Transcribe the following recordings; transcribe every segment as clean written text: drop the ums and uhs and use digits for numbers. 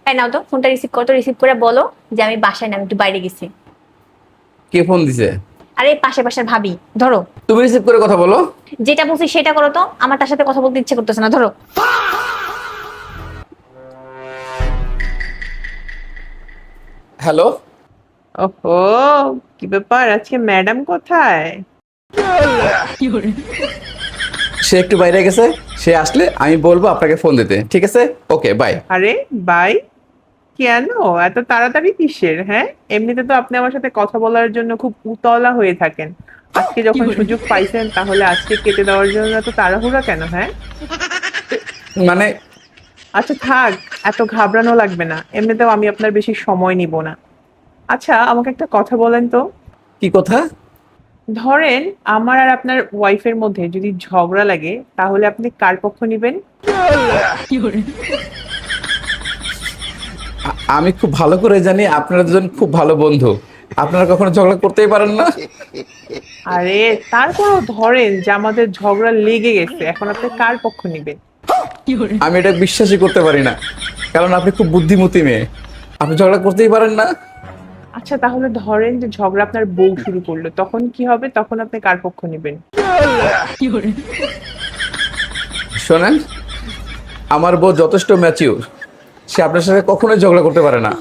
এই নাও তো ফোনটা রিসিভ করো, তো রিসিভ করে বলো যে আমি বাসায় না, আমি একটু বাইরে গেছি। কে ফোন দিছে? আরে পাশে পাশের ভাবি, ধরো। তুমি রিসিভ করে কথা বলো। যেটা বলছি সেটা করো তো, আমার তার সাথে কথা বলতে ইচ্ছে করতেছে না, ধরো। হ্যালো। ওহো, কি ব্যাপার, আজকে ম্যাডাম কোথায়? সে একটু বাইরে গেছে, সে আসলে আমি বলবো আপনাকে ফোন দিতে, ঠিক আছে? ওকে, বাই। আরে বাই, কেন এত তাড়াতাড়ি কিসের? হ্যাঁ, এমনিতে তো আপনি আমার সাথে কথা বলার জন্য খুব উতলা হয়ে থাকেন। আজকে যখন সুযোগ পাইছেন তাহলে আজকে কেটে দেওয়ার জন্য এত তাড়াহুড়া কেন? হ্যাঁ, মানে আচ্ছা থাক, এত ঘাবড়ানো লাগবে না, এমনিতেও আমি আপনার বেশি সময় নিব না। আচ্ছা, আমাকে একটা কথা বলেন তো। কি কথা? ধরেন আমার আর আপনার ওয়াইফের মধ্যে যদি ঝগড়া লাগে তাহলে আপনি কার পক্ষ নিবেন? আমি খুব ভালো করে জানি আপনারা দুজন খুব ভালো বন্ধু। আপনারা কখনো ঝগড়া করতেই পারেন না। আরে তারপরও ধরেন যে আমাদের ঝগড়া লেগে গেছে, এখন আপনি কার পক্ষ নিবেন? আমি এটা বিশ্বাসই করতে পারি না, কারণ আপনি খুব বুদ্ধিমতী মেয়ে। আপনি ঝগড়া করতেই পারেন না। আচ্ছা তাহলে ধরেন যে ঝগড়া আপনার বউ শুরু করলো, তখন কি হবে? তখন আপনি কার পক্ষ নিবেন? শোনেন, আমার বউ যথেষ্ট ম্যাচিউর, সে আপনার সাথে কখনোই ঝগড়া করতে পারে না।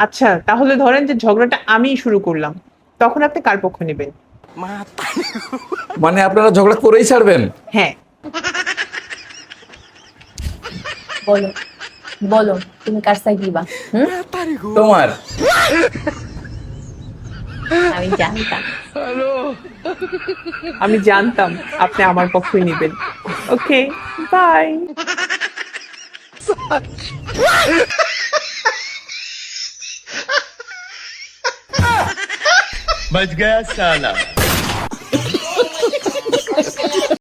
আচ্ছা তাহলে ধরেন যে ঝগড়াটা আমিই শুরু করলাম, তখন আপনি কার পক্ষ নিবেন? মানে আপনারা ঝগড়া করেই ছাড়বেন? হ্যাঁ। বলো, বলো তুমি কার সাইড দিবা? তোমার। আমি জানতাম। আমি জানতাম আপনি আমার পক্ষই নিবেন। ওকে, বাই। बच गया साला।